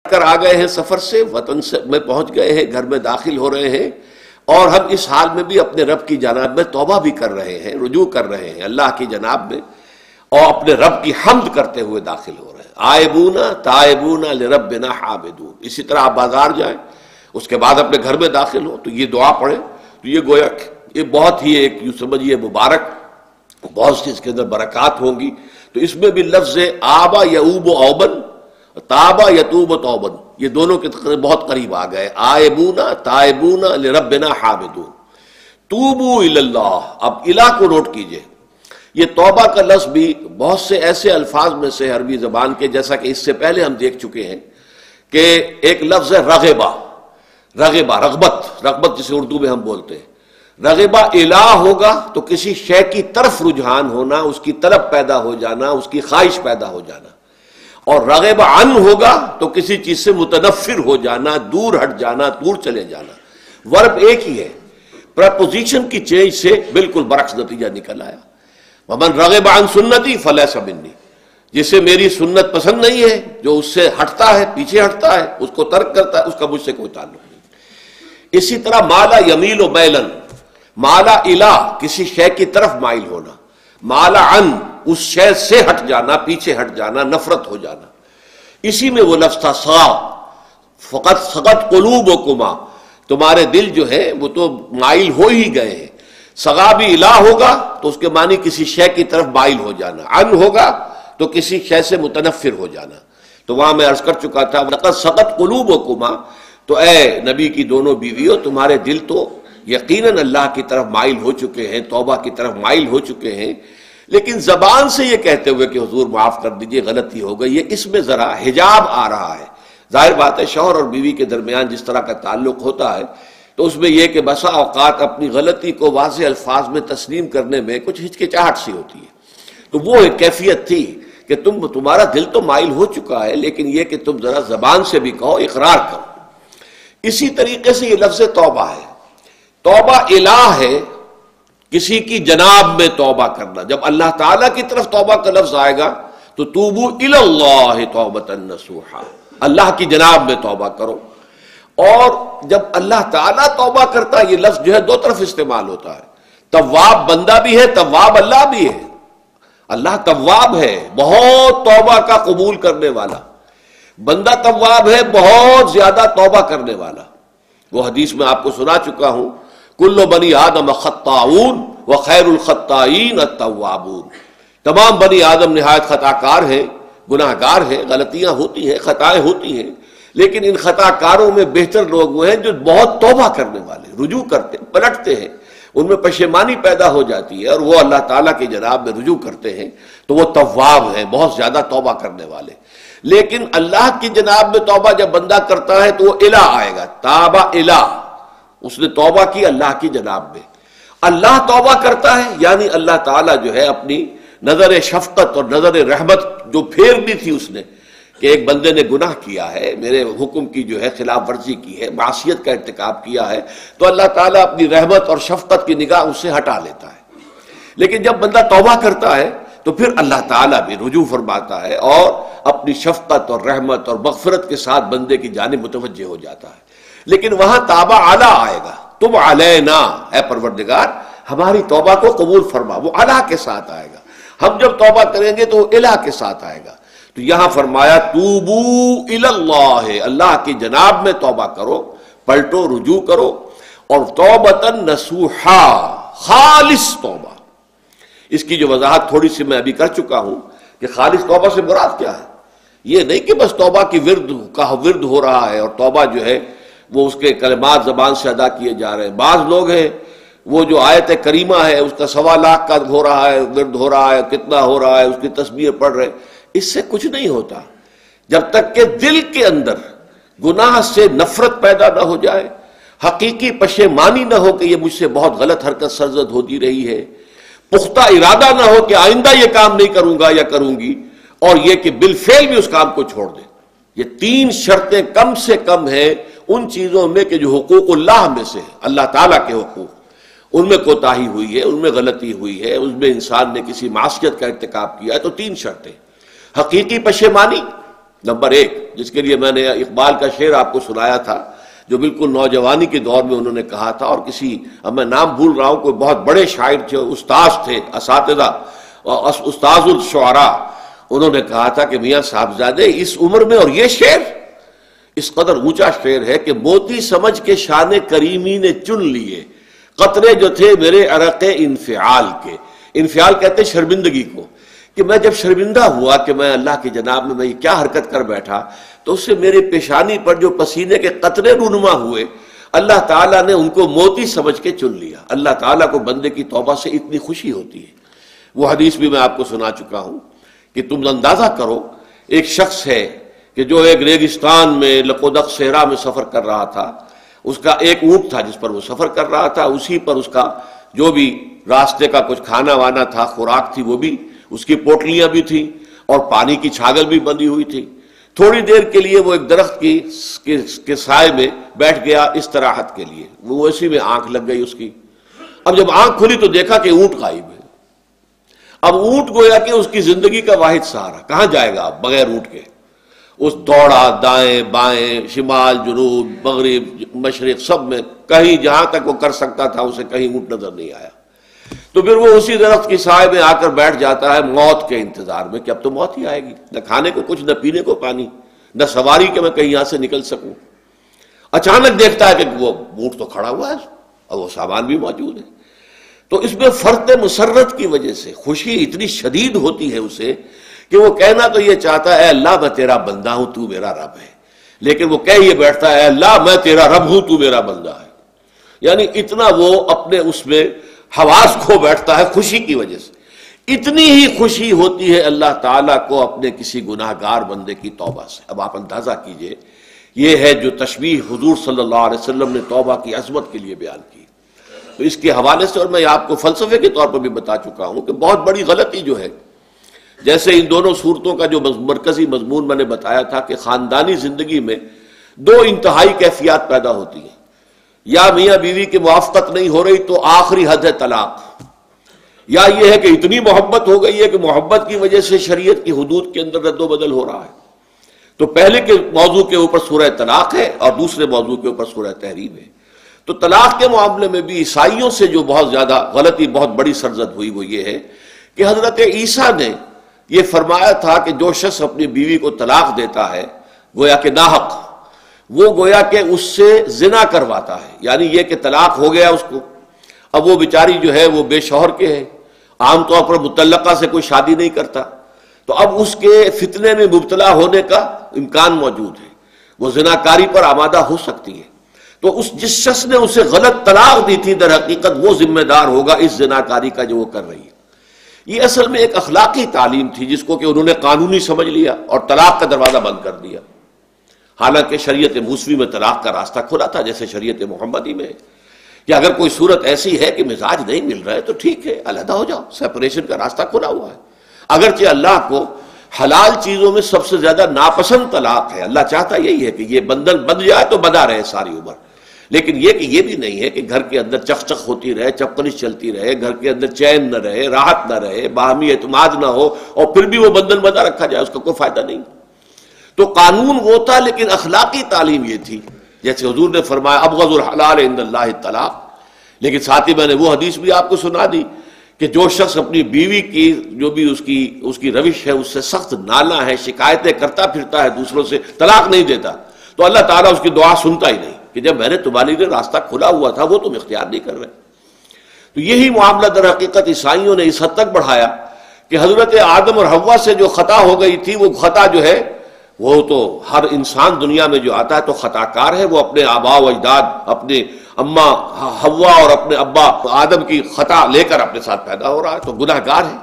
کر آ گئے ہیں سفر سے، وطن سے میں پہنچ گئے ہیں، گھر میں داخل ہو رہے ہیں، اور ہم اس حال میں بھی اپنے رب کی جناب میں توبہ بھی کر رہے ہیں، رجوع کر رہے ہیں اللہ کی جناب میں، اور اپنے رب کی حمد کرتے ہوئے داخل ہو رہے ہیں۔ آئبون تائبون لربنا حامدون۔ اسی طرح آپ بازار جائیں، اس کے بعد اپنے گھر میں داخل ہو تو یہ دعا پڑھیں، تو یہ گویا یہ بہت ہی ایک یوں سمجھیے مبارک، بہت سی اس کے اندر برکات ہوں گی۔ تو اس میں بھی لفظ آبا یعوب و اوبن، تابا یتوب و توبن، یہ دونوں کے بہت قریب آ گئے۔ آئبون تائبون لربنا حامدون، توبو الی اللہ۔ اب الہ کو نوٹ کیجئے، یہ توبہ کا لفظ بھی بہت سے ایسے الفاظ میں سے عربی زبان کے، جیسا کہ اس سے پہلے ہم دیکھ چکے ہیں کہ ایک لفظ ہے رغبہ، رغبت جسے اردو میں ہم بولتے ہیں۔ رغبہ الہ ہوگا تو کسی شے کی طرف رجحان ہونا، اس کی طلب پیدا ہو جانا، اس کی خواہش پیدا ہو جانا، اور رغب عن ہوگا تو کسی چیز سے متنفر ہو جانا، دور ہٹ جانا، دور چلے جانا۔ ورب ایک ہی ہے، پریپوزیشن کی چینج سے بالکل برعکس نتیجہ نکل آیا۔ ومن رغب عن سنتی فلیس منی، جسے میری سنت پسند نہیں ہے، جو اس سے ہٹتا ہے، پیچھے ہٹتا ہے، اس کو ترک کرتا ہے، اس کا مجھ سے کوئی تعلق نہیں۔ اسی طرح مالا یمیل و میلن، مالا الہ کسی شے کی طرف مائل ہونا، مالا عن اس شے سے ہٹ جانا، پیچھے ہٹ جانا، نفرت ہو جانا۔ اسی میں وہ لفظ تھا سا، فقط سقط قلوبکما، تمہارے دل جو ہے وہ تو مائل ہو ہی گئے ہیں۔ سغا بھی الہ ہوگا تو اس کے معنی کسی شے کی طرف مائل ہو جانا، عن ہوگا تو کسی شے سے متنفر ہو جانا۔ تو وہاں میں عرض کر چکا تھا لقد سقط قلوبکما، تو اے نبی کی دونوں بیویوں، تمہارے دل تو یقیناً اللہ کی طرف مائل ہو چکے ہیں، توبہ کی طرف مائل ہو چکے ہیں، لیکن زبان سے یہ کہتے ہوئے کہ حضور معاف کر دیجئے غلطی ہو گئی، یہ اس میں ذرا حجاب آ رہا ہے۔ ظاہر بات ہے شوہر اور بیوی کے درمیان جس طرح کا تعلق ہوتا ہے تو اس میں یہ کہ بسا اوقات اپنی غلطی کو واضح الفاظ میں تسلیم کرنے میں کچھ ہچکچاہٹ سی ہوتی ہے۔ تو وہ ایک کیفیت تھی کہ تمہارا دل تو مائل ہو چکا ہے، لیکن یہ کہ تم ذرا زبان سے بھی کہو، اقرار کرو۔ اسی طریقے سے یہ لفظ توبہ ہے، توبہ الہ ہے، کسی کی جناب میں توبہ کرنا۔ جب اللہ تعالیٰ کی طرف توبہ کا لفظ آئے گا تو توبو الی اللہ توبۃ نصوحا، اللہ کی جناب میں توبہ کرو۔ اور جب اللہ تعالیٰ توبہ کرتا ہے، یہ لفظ جو ہے دو طرف استعمال ہوتا ہے، تواب بندہ بھی ہے، تواب اللہ بھی ہے۔ اللہ تواب ہے، بہت توبہ کا قبول کرنے والا، بندہ تواب ہے، بہت زیادہ توبہ کرنے والا۔ وہ حدیث میں آپ کو سنا چکا ہوں، کل بنی آدم خطاؤون وخیر الخطائین التوابون، تمام بنی آدم نہایت خطا کار ہیں، گناہ گار ہیں، غلطیاں ہوتی ہیں، خطائیں ہوتی ہیں، لیکن ان خطا کاروں میں بہتر لوگ وہ ہیں جو بہت توبہ کرنے والے، رجوع کرتے، پلٹتے ہیں، ان میں پشیمانی پیدا ہو جاتی ہے اور وہ اللہ تعالیٰ کی جناب میں رجوع کرتے ہیں، تو وہ تواب ہیں، بہت زیادہ توبہ کرنے والے۔ لیکن اللہ کی جناب میں توبہ جب بندہ کرتا ہے تو وہ الہ آئے گا، تابہ الہ، اس نے توبہ کی اللہ کی جناب میں۔ اللہ توبہ کرتا ہے یعنی اللہ تعالیٰ جو ہے اپنی نظر شفقت اور نظر رحمت جو پھیرنی تھی اس نے، کہ ایک بندے نے گناہ کیا ہے، میرے حکم کی جو ہے خلاف ورزی کی ہے، معصیت کا ارتکاب کیا ہے، تو اللہ تعالیٰ اپنی رحمت اور شفقت کی نگاہ اس سے ہٹا لیتا ہے۔ لیکن جب بندہ توبہ کرتا ہے تو پھر اللہ تعالیٰ بھی رجوع فرماتا ہے اور اپنی شفقت اور رحمت اور مغفرت کے ساتھ بندے کی جانب متوجہ ہو جاتا ہے۔ لیکن وہاں تابہ اعلیٰ آئے گا، تم علینا، اے پروردگار ہماری توبہ کو قبول فرما، وہ اعلیٰ کے ساتھ آئے گا۔ ہم جب توبہ کریں گے تو وہ الہ کے ساتھ آئے گا۔ تو یہاں فرمایا توبو الی اللہ، اللہ کی جناب میں توبہ کرو، پلٹو، رجوع کرو، اور توبۃ نصوحا، خالص توبہ۔ اس کی جو وضاحت تھوڑی سی میں ابھی کر چکا ہوں کہ خالص توبہ سے مراد کیا ہے۔ یہ نہیں کہ بس توبہ کی ورد ہو رہا ہے اور توبہ جو ہے وہ اس کے کلمات زبان سے ادا کیے جا رہے ہیں۔ بعض لوگ ہیں وہ جو آیت کریمہ ہے اس کا 1.25 لاکھ کا ہو رہا ہے، ورد ہو رہا ہے، کتنا ہو رہا ہے، اس کی تسبیح پڑھ رہے، اس سے کچھ نہیں ہوتا جب تک کہ دل کے اندر گناہ سے نفرت پیدا نہ ہو جائے، حقیقی پشیمانی نہ ہو کہ یہ مجھ سے بہت غلط حرکت سرزد ہوتی رہی ہے، پختہ ارادہ نہ ہو کہ آئندہ یہ کام نہیں کروں گا یا کروں گی، اور یہ کہ بالفعل بھی اس کام کو چھوڑ دے۔ یہ 3 شرطیں کم سے کم ہیں ان چیزوں میں کہ جو حقوق اللہ میں سے اللہ تعالیٰ کے حقوق، ان میں کوتاہی ہوئی ہے، ان میں غلطی ہوئی ہے، اس میں انسان نے کسی معصیت کا ارتکاب کیا ہے، تو 3 شرطیں۔ حقیقی پشیمانی نمبر 1، جس کے لیے میں نے اقبال کا شعر آپ کو سنایا تھا، جو بالکل نوجوانی کے دور میں انہوں نے کہا تھا، اور کسی، اب میں نام بھول رہا ہوں، کوئی بہت بڑے شاعر تھے، استاذ تھے، اساتذہ، استاذ الشعراء، انہوں نے کہا تھا کہ میاں صاحبزادے اس عمر میں، اور یہ شعر اس قدر اونچا شعر ہے کہ موتی سمجھ کے شان کریمی نے چن لیے قطرے جو تھے میرے عرق انفعال کے۔ انفعال کہتے ہیں شرمندگی کو، کہ میں جب شرمندہ ہوا کہ میں اللہ کی جناب میں یہ کیا حرکت کر بیٹھا، تو اس سے میرے پیشانی پر جو پسینے کے قطرے رونما ہوئے، اللہ تعالیٰ نے ان کو موتی سمجھ کے چن لیا۔ اللہ تعالیٰ کو بندے کی توبہ سے اتنی خوشی ہوتی ہے۔ وہ حدیث بھی میں آپ کو سنا چکا ہوں کہ تم اندازہ کرو، ایک شخص ہے کہ جو ایک ریگستان میں لقودق صحرا میں سفر کر رہا تھا، اس کا ایک اونٹ تھا جس پر وہ سفر کر رہا تھا، اسی پر اس کا جو بھی راستے کا کچھ کھانا وانا تھا، خوراک تھی، وہ بھی، اس کی پوٹلیاں بھی تھیں، اور پانی کی چھاگل بھی بندھی ہوئی تھی۔ تھوڑی دیر کے لیے وہ ایک درخت کے سائے میں بیٹھ گیا استراحت کے لیے، وہ اسی میں آنکھ لگ گئی اس کی۔ اب جب آنکھ کھلی تو دیکھا کہ اونٹ غائب ہے۔ اب اونٹ گویا کہ اس کی زندگی کا واحد سہارا، کہاں جائے گا اب بغیر اونٹ کے؟ اس دوڑا دائیں بائیں، شمال جنوب مغرب مشرق، سب میں کہیں جہاں تک وہ کر سکتا تھا اسے کہیں اونٹ نظر نہیں آیا۔ تو پھر وہ اسی درخت کی سائے میں آ کر بیٹھ جاتا ہے موت کے انتظار میں کہ اب تو موت ہی آئے گی، نہ کھانے کو کچھ، نہ پینے کو پانی، نہ سواری کہ میں کہیں یہاں سے نکل سکوں۔ اچانک دیکھتا ہے کہ وہ اونٹ تو کھڑا ہوا ہے اور وہ سامان بھی موجود ہے۔ تو اس میں فرط مسرت کی وجہ سے خوشی اتنی شدید ہوتی ہے اسے کہ وہ کہنا تو یہ چاہتا ہے اے اللہ میں تیرا بندہ ہوں، تو میرا رب ہے، لیکن وہ کہہ یہ بیٹھتا ہے اے اللہ میں تیرا رب ہوں، تو میرا بندہ ہے۔ یعنی اتنا وہ اپنے اس میں حواس کھو بیٹھتا ہے خوشی کی وجہ سے۔ اتنی ہی خوشی ہوتی ہے اللہ تعالیٰ کو اپنے کسی گناہ گار بندے کی توبہ سے۔ اب آپ اندازہ کیجئے، یہ ہے جو تشبیہ حضور صلی اللہ علیہ وسلم نے توبہ کی عظمت کے لیے بیان کی۔ تو اس کے حوالے سے، اور میں آپ کو فلسفے کے طور پر بھی بتا چکا ہوں کہ بہت بڑی غلطی جو ہے، جیسے ان دونوں صورتوں کا جو مرکزی مضمون میں نے بتایا تھا کہ خاندانی زندگی میں دو انتہائی کیفیات پیدا ہوتی ہیں، یا میاں بیوی کی موافقت نہیں ہو رہی تو آخری حد ہے طلاق، یا یہ ہے کہ اتنی محبت ہو گئی ہے کہ محبت کی وجہ سے شریعت کی حدود کے اندر رد و بدل ہو رہا ہے۔ تو پہلے کے موضوع کے اوپر سورہ طلاق ہے اور دوسرے موضوع کے اوپر سورہ تحریم ہے۔ تو طلاق کے معاملے میں بھی عیسائیوں سے جو بہت زیادہ غلطی، بہت بڑی سرزد ہوئی، وہ یہ ہے کہ حضرت عیسیٰ نے یہ فرمایا تھا کہ جو شخص اپنی بیوی کو طلاق دیتا ہے گویا کہ ناحق، وہ گویا کہ اس سے زنا کرواتا ہے۔ یعنی یہ کہ طلاق ہو گیا اس کو، اب وہ بیچاری جو ہے وہ بے شوہر کے ہے، عام طور پر مطلقہ سے کوئی شادی نہیں کرتا، تو اب اس کے فتنے میں مبتلا ہونے کا امکان موجود ہے، وہ زناکاری پر آمادہ ہو سکتی ہے۔ تو جس شخص نے اسے غلط طلاق دی تھی در حقیقت وہ ذمہ دار ہوگا اس زناکاری کا جو وہ کر رہی ہے۔ یہ اصل میں ایک اخلاقی تعلیم تھی جس کو کہ انہوں نے قانونی سمجھ لیا اور طلاق کا دروازہ بند کر دیا، حالانکہ شریعت موسوی میں طلاق کا راستہ کھلا تھا جیسے شریعت محمدی میں، کہ اگر کوئی صورت ایسی ہے کہ مزاج نہیں مل رہا ہے تو ٹھیک ہے، علیحدہ ہو جاؤ، سیپریشن کا راستہ کھلا ہوا ہے۔ اگرچہ اللہ کو حلال چیزوں میں سب سے زیادہ ناپسند طلاق ہے، اللہ چاہتا یہی ہے کہ یہ بندھن بندھ جائے تو بندھا رہے ساری عمر، لیکن یہ کہ یہ بھی نہیں ہے کہ گھر کے اندر چخ ہوتی رہے، چپکنش چلتی رہے، گھر کے اندر چین نہ رہے، راحت نہ رہے، باہمی اعتماد نہ ہو، اور پھر بھی وہ بندھن بندھا رکھا جائے، اس کا کوئی فائدہ نہیں۔ تو قانون وہ تھا، لیکن اخلاقی تعلیم یہ تھی، جیسے حضور نے فرمایا ابغض الحلال عند اللہ الطلاق۔ لیکن ساتھ ہی میں نے وہ حدیث بھی آپ کو سنا دی کہ جو شخص اپنی بیوی کی جو بھی اس کی روش ہے اس سے سخت نالاں ہے، شکایتیں کرتا پھرتا ہے دوسروں سے، طلاق نہیں دیتا، تو اللہ تعالیٰ اس کی دعا سنتا ہی نہیں کہ جب میں نے تمہارے لیے راستہ کھلا ہوا تھا وہ تم اختیار نہیں کر رہے۔ تو یہی معاملہ در حقیقت عیسائیوں نے اس حد تک بڑھایا کہ حضرت آدم اور حوا سے جو خطا ہو گئی تھی، وہ خطا جو ہے وہ تو ہر انسان دنیا میں جو آتا ہے تو خطا کار ہے، وہ اپنے آباء و اجداد، اپنے اماں حوا اور اپنے ابا آدم کی خطا لے کر اپنے ساتھ پیدا ہو رہا ہے، تو گناہ گار ہے۔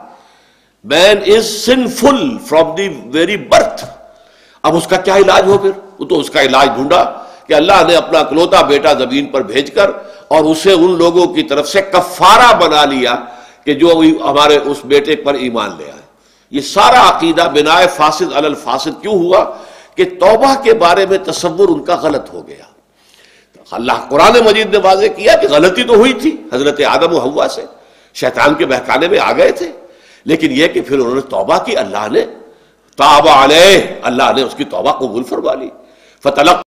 Man is sinful from the very birth. اب اس کا کیا علاج ہو؟ پھر وہ تو اس کا علاج ڈھونڈا کہ اللہ نے اپنا اکلوتا بیٹا زمین پر بھیج کر اور اسے ان لوگوں کی طرف سے کفارہ بنا لیا کہ جو ہمارے اس بیٹے پر ایمان لے آئے۔ یہ سارا عقیدہ بناء فاسد علی الفاسد کیوں ہوا؟ کہ توبہ کے بارے میں تصور ان کا غلط ہو گیا۔ اللہ قرآن مجید نے واضح کیا کہ غلطی تو ہوئی تھی حضرت آدم و حوا سے، شیطان کے بہکانے میں آ گئے تھے، لیکن یہ کہ پھر انہوں نے توبہ کی، اللہ نے تاب علیہ، اللہ نے اس کی توبہ قبول فرما لی. فتلق